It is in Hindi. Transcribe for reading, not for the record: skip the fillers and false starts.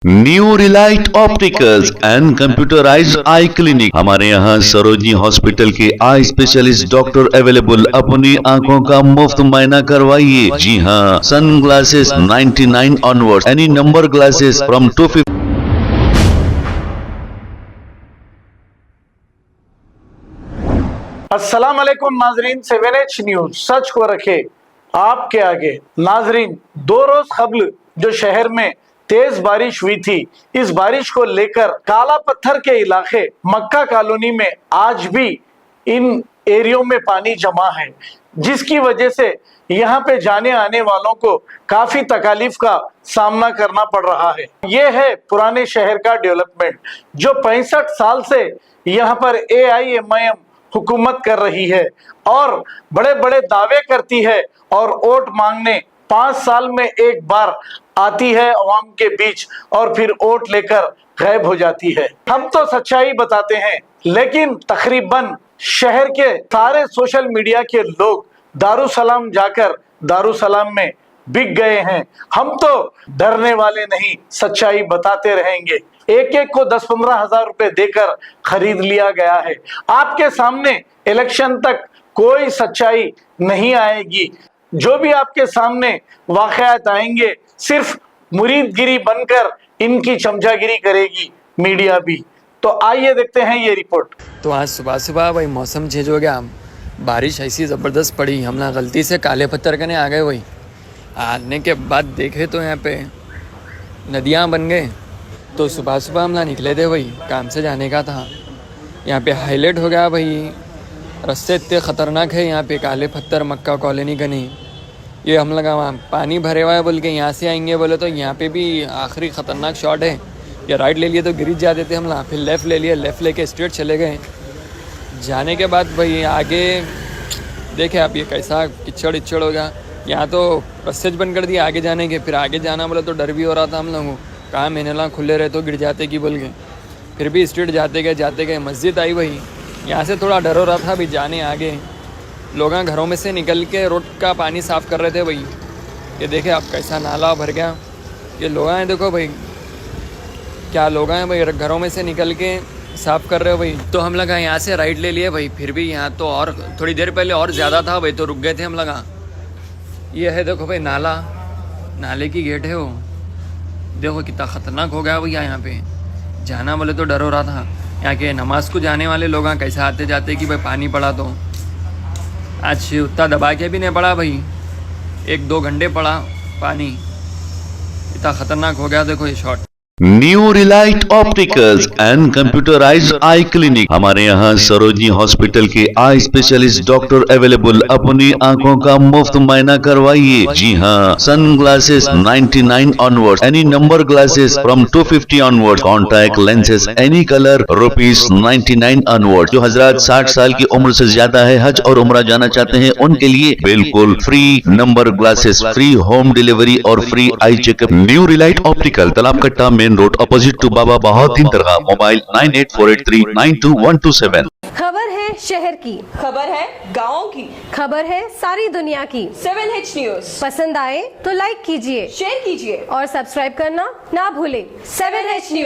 New Relight opticals and computerised I clinic. हमारे यहाँ सरोजनी हॉस्पिटल के आई स्पेशलिस्ट डॉक्टर अवेलेबल। अपनी आंखों का मुफ्त मुआयना करवाइए। जी हाँ, sunglasses 99 onward, any number glasses from 250। अस्सलाम वालेकुम नाजरीन, 7H न्यूज सच को रखे आपके आगे। नाजरीन, 2 रोज कबल जो शहर में तेज बारिश हुई थी, इस बारिश को लेकर काला पत्थर के इलाके मक्का कॉलोनी में आज भी इन एरियो में पानी जमा है, जिसकी वजह से यहाँ पे जाने आने वालों को काफी तकालीफ का सामना करना पड़ रहा है। ये है पुराने शहर का डेवलपमेंट, जो 65 साल से यहाँ पर AIMIM हुकूमत कर रही है और बड़े बड़े दावे करती है और वोट मांगने 5 साल में एक बार आती है अवाम के बीच और फिर वोट लेकर गायब हो जाती है। हम तो सच्चाई बताते हैं, लेकिन तकरीबन शहर के सारे सोशल मीडिया के लोग दारुसलाम जाकर दारुसलाम में बिक गए हैं। हम तो डरने वाले नहीं, सच्चाई बताते रहेंगे। एक एक को 10-15 हजार रुपए देकर खरीद लिया गया है। आपके सामने इलेक्शन तक कोई सच्चाई नहीं आएगी। जो भी आपके सामने वाकयात आएंगे, सिर्फ मुरीदगिरी बनकर इनकी चमचागिरी करेगी मीडिया भी। तो आइए देखते हैं ये रिपोर्ट। तो आज सुबह सुबह वही मौसम चेंज हो गया, बारिश ऐसी ज़बरदस्त पड़ी, हम ना गलती से काले पत्थर करने आ गए। वही आने के बाद देखे तो यहाँ पे नदियाँ बन गए। तो सुबह सुबह हम ना निकले थे, वही काम से जाने का था। यहाँ पे हाईलाइट हो गया भाई, रास्ते इतने ख़तरनाक है यहाँ पे, काले पत्थर मक्का कॉलोनी का नहीं। ये हम लगा वहाँ पानी भरे हुआ है बोल के यहाँ से आएंगे बोले, तो यहाँ पे भी आखिरी ख़तरनाक शॉट है। या राइट ले लिए तो गिर जाते थे हम, फिर लेफ़्ट ले लिए, लेफ़्ट लेके स्ट्रेट चले गए। जाने के बाद भाई आगे देखे आप, ये कैसा किचड़ इचड़ हो गया। यहाँ तो रास्ते बंद कर दिए आगे जाने के, फिर आगे जाना बोले तो डर भी हो रहा था हम लोगों को, कहाँ महीने खुले रहे तो गिर जाते कि बोल के। फिर भी स्ट्रेट जाते गए मस्जिद आई वही, यहाँ से थोड़ा डर हो रहा था अभी जाने आगे। लोग घरों में से निकल के रोड का पानी साफ़ कर रहे थे भाई। ये देखे आप कैसा नाला भर गया। ये लोग हैं, देखो भाई क्या लोग हैं भाई, घरों में से निकल के साफ़ कर रहे हो भाई। तो हम लगा यहाँ से राइट ले लिए भाई, फिर भी यहाँ तो और थोड़ी देर पहले और ज़्यादा था भाई, तो रुक गए थे हम लगा। ये है देखो भाई नाला, नाले की गेट है वो, देखो कितना ख़तरनाक हो गया भैया। यहाँ पे जाना बोले तो डर हो रहा था। यहाँ के नमाज को जाने वाले लोग कैसे आते जाते कि भाई पानी पड़ा। तो आज उतना दबा के भी नहीं पड़ा भाई, 1-2 घंटे पड़ा पानी, इतना ख़तरनाक हो गया। देखो ये shot. New Relight opticals and computerised I clinic. हमारे यहाँ सरोजनी हॉस्पिटल के आई स्पेशलिस्ट डॉक्टर अवेलेबल। अपनी आंखों का मुफ्त मुआयना करवाइए। जी हाँ, sunglasses 99 onward, any number glasses from 250 onward, contact lenses any colour ₹99 onward. जो हजरात 60 साल की उम्र से ज्यादा है, हज और उम्रा जाना चाहते हैं, उनके लिए बिल्कुल free number glasses, free home delivery और free eye checkup. New relight optical, Talab Katta main road, opposite to Baba Bahauddin Dargah. Mobile 9848392127। खबर है शहर की, खबर है गाँव की, खबर है सारी दुनिया की। 7H न्यूज पसंद आए तो लाइक कीजिए, शेयर कीजिए और सब्सक्राइब करना ना भूलें। 7H news.